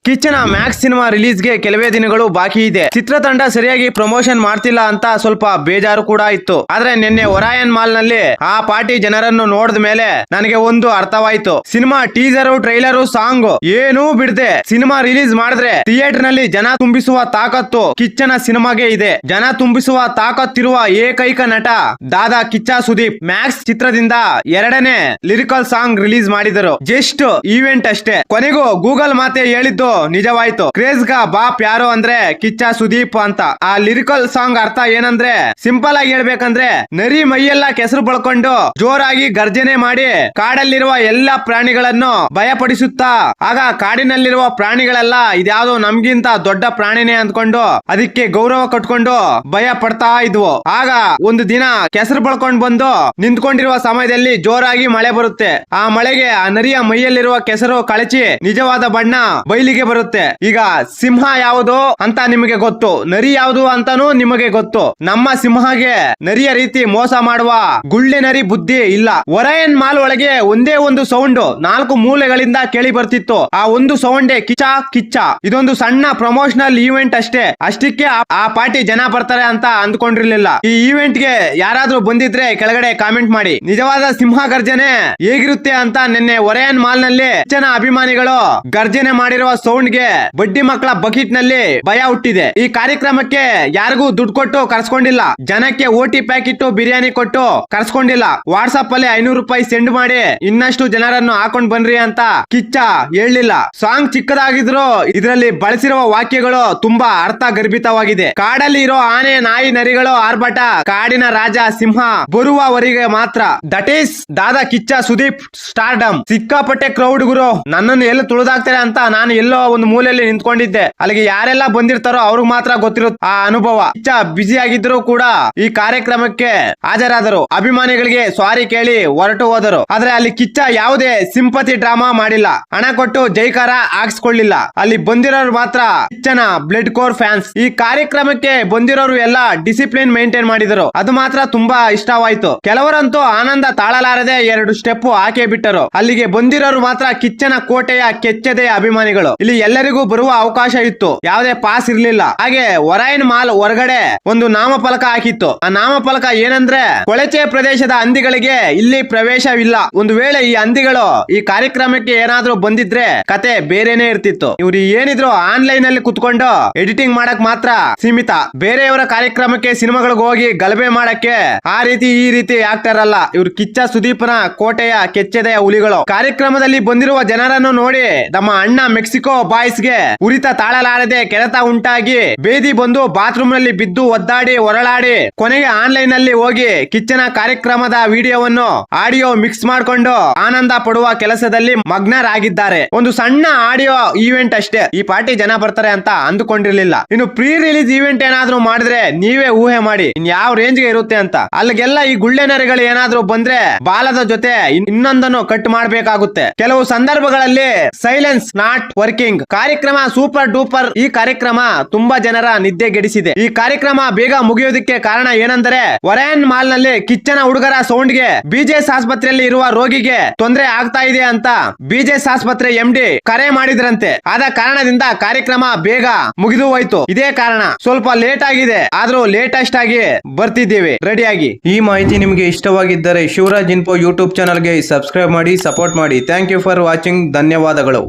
ಕಿಚ್ಚನ Max cinema ರಿಲೀಸ್ಗೆ ಕೆಲವೇ ದಿನಗಳು ಬಾಕಿ ಇದೆ. ಚಿತ್ರತಂಡ ಸರಿಯಾಗಿ ಪ್ರಮೋಷನ್ ಮಾಡ್ತಿಲ್ಲ ಅಂತ ಸ್ವಲ್ಪ ಬೇಜಾರು ಕೂಡ ಇತ್ತು. ಆದ್ರೆ ನಿನ್ನೆ ಒರಾಯನ್ ಮಾಲ್ ನಲ್ಲಿ ಆ ಪಾರ್ಟಿ ಜನರನ್ನು ನೋಡಿದ ಮೇಲೆ ನನಗೆ ಒಂದು ಅರ್ಥವಾಯ್ತು. ಸಿನಿಮಾ ಟೀಸರ್, ಟ್ರೈಲರ್, ಸಾಂಗ್ ಏನೂ ಬಿಡದೆ ಸಿನಿಮಾ ರಿಲೀಸ್ ಮಾಡಿದ್ರೆ ಥಿಯೇಟರ್ ನಲ್ಲಿ ಜನ ತುಂಬಿಸುವ ತಾಕತ್ತು ಕಿಚ್ಚನ ಸಿನಿಮಾಗೆ ಇದೆ. ಜನ ತುಂಬಿಸುವ ತಾಕತ್ತಿರುವ ಏಕೈಕ ನಟ ದಾದಾ ಕಿಚ್ಚ ಸುದೀಪ್. ಮ್ಯಾಕ್ಸ್ ಚಿತ್ರದಿಂದ ಎರಡನೇ ಲಿರಿಕಲ್ ಸಾಂಗ್ ರಿಲೀಸ್ ಮಾಡಿದರು. ಜಸ್ಟ್ ಈವೆಂಟ್ ಅಷ್ಟೇ. ಕೊನೆಗೂ ಗೂಗಲ್ ಮಾತೆ ಹೇಳಿದ್ದು ನಿಜವಾಯ್ತು. ಕ್ರೇಜ್ ಗಾ ಬಾಪ್ ಯಾರು ಅಂದ್ರೆ ಕಿಚ್ಚ ಸುದೀಪ್ ಅಂತ. ಆ ಲಿರಿಕಲ್ ಸಾಂಗ್ ಅರ್ಥ ಏನಂದ್ರೆ, ಸಿಂಪಲ್ ಆಗಿ ಹೇಳ್ಬೇಕಂದ್ರೆ, ನರಿ ಮೈಯೆಲ್ಲ ಕೆಸರು ಬಳ್ಕೊಂಡು ಜೋರಾಗಿ ಗರ್ಜನೆ ಮಾಡಿ ಕಾಡಲ್ಲಿರುವ ಎಲ್ಲಾ ಪ್ರಾಣಿಗಳನ್ನು ಭಯಪಡಿಸುತ್ತಾ, ಆಗ ಕಾಡಿನಲ್ಲಿರುವ ಪ್ರಾಣಿಗಳೆಲ್ಲ ಇದ್ಯಾವುದೋ ನಮ್ಗಿಂತ ದೊಡ್ಡ ಪ್ರಾಣಿನೇ ಅಂದ್ಕೊಂಡು ಅದಕ್ಕೆ ಗೌರವ ಕಟ್ಕೊಂಡು ಭಯ ಪಡ್ತಾ ಇದ್ವು. ಆಗ ಒಂದು ದಿನ ಕೆಸರು ಬಳ್ಕೊಂಡ್ ಬಂದು ನಿಂತ್ಕೊಂಡಿರುವ ಸಮಯದಲ್ಲಿ ಜೋರಾಗಿ ಮಳೆ ಬರುತ್ತೆ. ಆ ಮಳೆಗೆ ಆ ನರಿಯ ಮೈಯಲ್ಲಿರುವ ಕೆಸರು ಕಳಚಿ ನಿಜವಾದ ಬಣ್ಣ ಬಯಲಿಗೆ ಬರುತ್ತೆ. ಈಗ ಸಿಂಹ ಯಾವುದು ಅಂತ ನಿಮಗೆ ಗೊತ್ತು, ನರಿ ಯಾವುದು ಅಂತಾನೂ ನಿಮಗೆ ಗೊತ್ತು. ನಮ್ಮ ಸಿಂಹಗೆ ನರಿಯ ರೀತಿ ಮೋಸ ಮಾಡುವ ಗುಳ್ಳೆ ನರಿ ಬುದ್ಧಿ ಇಲ್ಲ. ಒರಾಯನ್ ಮಾಲ್ ಒಳಗೆ ಒಂದೇ ಒಂದು ಸೌಂಡ್ 4 ಮೂಲೆಗಳಿಂದ ಕೇಳಿ ಬರ್ತಿತ್ತು. ಆ ಒಂದು ಸೌಂಡೇ ಕಿಚ್ಚ ಕಿಚ್ಚ. ಇದೊಂದು ಸಣ್ಣ ಪ್ರಮೋಷನಲ್ ಈವೆಂಟ್ ಅಷ್ಟೇ. ಅಷ್ಟಕ್ಕೆ ಆ ಪಾರ್ಟಿ ಜನ ಬರ್ತಾರೆ ಅಂತ ಅಂದ್ಕೊಂಡಿರ್ಲಿಲ್ಲ. ಈ ಈವೆಂಟ್ ಗೆ ಯಾರಾದ್ರೂ ಬಂದಿದ್ರೆ ಕೆಳಗಡೆ ಕಾಮೆಂಟ್ ಮಾಡಿ. ನಿಜವಾದ ಸಿಂಹ ಗರ್ಜನೆ ಹೇಗಿರುತ್ತೆ ಅಂತ ನಿನ್ನೆ ಒರಾಯನ್ ಮಾಲ್ ನಲ್ಲಿ ಕಿಚ್ಚನ ಅಭಿಮಾನಿಗಳು ಗರ್ಜನೆ ಮಾಡಿರುವ ಸೌಂಡ್ ಗೆ ಬಡ್ಡಿ ಮಕ್ಕಳ ಬಕೆಟ್ ನಲ್ಲಿ ಭಯ ಹುಟ್ಟಿದೆ. ಈ ಕಾರ್ಯಕ್ರಮಕ್ಕೆ ಯಾರಿಗೂ ದುಡ್ಡು ಕೊಟ್ಟು ಕರ್ಸ್ಕೊಂಡಿಲ್ಲ. ಜನಕ್ಕೆ ಓಟಿ ಪ್ಯಾಕೆಟ್ ಬಿರಿಯಾನಿ ಕೊಟ್ಟು ಕರ್ಸ್ಕೊಂಡಿಲ್ಲ. ವಾಟ್ಸ್ಆಪ್ ಅಲ್ಲಿ 500 ರೂಪಾಯಿ ಸೆಂಡ್ ಮಾಡಿ ಇನ್ನಷ್ಟು ಜನರನ್ನು ಹಾಕೊಂಡ್ ಬನ್ರಿ ಅಂತ ಕಿಚ್ಚ ಹೇಳಲಿಲ್ಲ. ಸಾಂಗ್ ಚಿಕ್ಕದಾಗಿದ್ರು ಇದರಲ್ಲಿ ಬಳಸಿರುವ ವಾಕ್ಯಗಳು ತುಂಬಾ ಅರ್ಥ ಗರ್ಭಿತವಾಗಿದೆ. ಕಾಡಲ್ಲಿ ಇರೋ ಆನೆ, ನಾಯಿ, ನರಿಗಳು ಆರ್ಭಟ, ಕಾಡಿನ ರಾಜ ಸಿಂಹ ಬರುವವರಿಗೆ ಮಾತ್ರ. ದಟ್ ಈಸ್ ದಾದಾ ಕಿಚ್ಚ ಸುದೀಪ್ ಸ್ಟಾರ್ಡಮ್. ಸಿಕ್ಕಾಪಟ್ಟೆ ಕ್ರೌಡ್ ಗುರು. ನನ್ನನ್ನು ಎಲ್ಲ ತುಳಿದಾಕ್ತಾರೆ ಅಂತ ನಾನು ಎಲ್ಲೋ ಒಂದು ಮೂಲೆಯಲ್ಲಿ ನಿಂತ್ಕೊಂಡಿದ್ದೆ. ಅಲ್ಲಿಗೆ ಯಾರೆಲ್ಲ ಬಂದಿರ್ತಾರೋ ಅವ್ರಿಗೆ ಮಾತ್ರ ಗೊತ್ತಿರುತ್ತೆ ಆ ಅನುಭವ. ಕಿಚ್ಚ ಬಿಸಿ ಆಗಿದ್ರು ಕೂಡ ಈ ಕಾರ್ಯಕ್ರಮಕ್ಕೆ ಹಾಜರಾದರು. ಅಭಿಮಾನಿಗಳಿಗೆ ಸಾರಿ ಕೇಳಿ ಹೊರಟು ಹೋದರು. ಆದ್ರೆ ಅಲ್ಲಿ ಕಿಚ್ಚ ಯಾವುದೇ ಸಿಂಪತಿ ಡ್ರಾಮಾ ಮಾಡಿಲ್ಲ. ಹಣ ಕೊಟ್ಟು ಜೈಕಾರ ಹಾಕ್ಸ್ಕೊಳ್ಳಿಲ್ಲ. ಅಲ್ಲಿ ಬಂದಿರೋರು ಮಾತ್ರ ಕಿಚ್ಚನ ಬ್ಲಡ್ ಕೋರ್ ಫ್ಯಾನ್ಸ್. ಈ ಕಾರ್ಯಕ್ರಮಕ್ಕೆ ಬಂದಿರೋರು ಎಲ್ಲ ಡಿಸಿಪ್ಲಿನ್ ಮೇಂಟೈನ್ ಮಾಡಿದರು. ಅದು ಮಾತ್ರ ತುಂಬಾ ಇಷ್ಟವಾಯ್ತು. ಕೆಲವರಂತೂ ಆನಂದ ತಾಳಲಾರದೆ 2 ಸ್ಟೆಪ್ ಹಾಕೇ ಬಿಟ್ಟರು. ಅಲ್ಲಿಗೆ ಬಂದಿರೋರು ಮಾತ್ರ ಕಿಚ್ಚನ ಕೋಟೆಯ ಕೆಚ್ಚದೆ ಅಭಿಮಾನಿಗಳು. ಇಲ್ಲಿ ಎಲ್ಲರಿಗೂ ಬರುವ ಅವಕಾಶ ಇತ್ತು. ಯಾವುದೇ ಪಾಸ್ ಇರ್ಲಿಲ್ಲ. ಹಾಗೆ ಒರಾಯನ್ ಮಾಲ್ ಹೊರಗಡೆ ಒಂದು ನಾಮಫಲಕ ಹಾಕಿತ್ತು. ಆ ನಾಮಫಲಕ ಏನಂದ್ರೆ, ಕೊಳಚೆ ಪ್ರದೇಶದ ಹಂದಿಗಳಿಗೆ ಇಲ್ಲಿ ಪ್ರವೇಶವಿಲ್ಲ. ಒಂದು ವೇಳೆ ಈ ಹಂದಿಗಳು ಈ ಕಾರ್ಯಕ್ರಮಕ್ಕೆ ಏನಾದ್ರೂ ಬಂದಿದ್ರೆ ಕತೆ ಬೇರೆನೆ ಇರ್ತಿತ್ತು. ಇವ್ರು ಏನಿದ್ರು ಆನ್ಲೈನ್ ಅಲ್ಲಿ ಕುತ್ಕೊಂಡು ಎಡಿಟಿಂಗ್ ಮಾಡಕ್ ಮಾತ್ರ ಸೀಮಿತ. ಬೇರೆಯವರ ಕಾರ್ಯಕ್ರಮಕ್ಕೆ ಸಿನಿಮಾಗಳಿಗೆ ಹೋಗಿ ಗಲಭೆ ಮಾಡಕ್ಕೆ ಆ ರೀತಿ ಈ ರೀತಿ ಆಗ್ತಾರಲ್ಲ. ಇವ್ರು ಕಿಚ್ಚ ಸುದೀಪನ ಕೋಟೆಯ ಕೆಚ್ಚೆದೆಯ ಹುಲಿಗಳು. ಕಾರ್ಯಕ್ರಮದಲ್ಲಿ ಬಂದಿರುವ ಜನರನ್ನು ನೋಡಿ ನಮ್ಮ ಅಣ್ಣ ಮೆಕ್ಸಿಕೋ ಬಾಯ್ಸ್ ಗೆ ಉರಿತ ತಾಳಲಾರದೆ ಕೆರೆತ ಉಂಟಾಗಿ ಬೇದಿ ಬಂದು ಬಾತ್ರೂಮ್ ನಲ್ಲಿ ಬಿದ್ದು ಒದ್ದಾಡಿ ಹೊರಳಾಡಿ ಕೊನೆಗೆ ಆನ್ಲೈನ್ ನಲ್ಲಿ ಹೋಗಿ ಕಿಚ್ಚನ ಕಾರ್ಯಕ್ರಮದ ವಿಡಿಯೋವನ್ನು ಆಡಿಯೋ ಮಿಕ್ಸ್ ಮಾಡ್ಕೊಂಡು ಆನಂದ ಪಡುವ ಕೆಲಸದಲ್ಲಿ ಮಗ್ನರಾಗಿದ್ದಾರೆ. ಒಂದು ಸಣ್ಣ ಆಡಿಯೋ ಈವೆಂಟ್ ಅಷ್ಟೇ. ಈ ಪಾರ್ಟಿ ಜನ ಬರ್ತಾರೆ ಅಂತ ಅಂದುಕೊಂಡಿರ್ಲಿಲ್ಲ. ಇನ್ನು ಪ್ರೀ ರಿಲೀಸ್ ಈವೆಂಟ್ ಏನಾದ್ರೂ ಮಾಡಿದ್ರೆ ನೀವೇ ಊಹೆ ಮಾಡಿ ಇನ್ ಯಾವ ರೇಂಜ್ ಗೆ ಇರುತ್ತೆ ಅಂತ. ಅಲ್ಲಿಗೆಲ್ಲ ಈ ಗುಳ್ಳೆ ನರಿಗಳು ಏನಾದ್ರೂ ಬಂದ್ರೆ ಬಾಲದ ಜೊತೆ ಇನ್ನೊಂದನ್ನು ಕಟ್ ಮಾಡ್ಬೇಕಾಗುತ್ತೆ. ಕೆಲವು ಸಂದರ್ಭಗಳಲ್ಲಿ ಸೈಲೆನ್ಸ್ ನಾಟ್ ವರ್ಕಿಂಗ್. ಕಾರ್ಯಕ್ರಮ ಸೂಪರ್ ಡೂಪರ್. ಈ ಕಾರ್ಯಕ್ರಮ ತುಂಬಾ ಜನರ ನಿದ್ದೆ ಗೆಡಿಸಿದೆ. ಈ ಕಾರ್ಯಕ್ರಮ ಬೇಗ ಮುಗಿಯೋದಕ್ಕೆ ಕಾರಣ ಏನಂದ್ರೆ, ಒರಾಯನ್ ಮಾಲ್ ನಲ್ಲಿ ಕಿಚ್ಚನ ಹುಡುಗರ ಸೌಂಡ್ ಗೆ ಬಿಜೆಎಸ್ ಆಸ್ಪತ್ರೆಯಲ್ಲಿ ಇರುವ ರೋಗಿಗೆ ತೊಂದರೆ ಆಗ್ತಾ ಇದೆ ಅಂತ ಬಿಜೆಎಸ್ ಆಸ್ಪತ್ರೆ MD ಕರೆ ಮಾಡಿದ್ರಂತೆ. ಆದ ಕಾರಣದಿಂದ ಕಾರ್ಯಕ್ರಮ ಬೇಗ ಮುಗಿದು ಹೋಯ್ತು. ಇದೇ ಕಾರಣ ಸ್ವಲ್ಪ ಲೇಟ್ ಆಗಿದೆ. ಆದ್ರೂ ಲೇಟೆಸ್ಟ್ ಆಗಿ ಬರ್ತಿದ್ದೀವಿ ರೆಡಿಯಾಗಿ. ಈ ಮಾಹಿತಿ ನಿಮಗೆ ಇಷ್ಟವಾಗಿದ್ದರೆ ಶಿವರಾಜ್ ಇನ್ಫೋ ಯೂಟ್ಯೂಬ್ ಚಾನಲ್ಗೆ ಸಬ್ಸ್ಕ್ರೈಬ್ ಮಾಡಿ, ಸಪೋರ್ಟ್ ಮಾಡಿ. Thank you for watching. ಧನ್ಯವಾದಗಳು.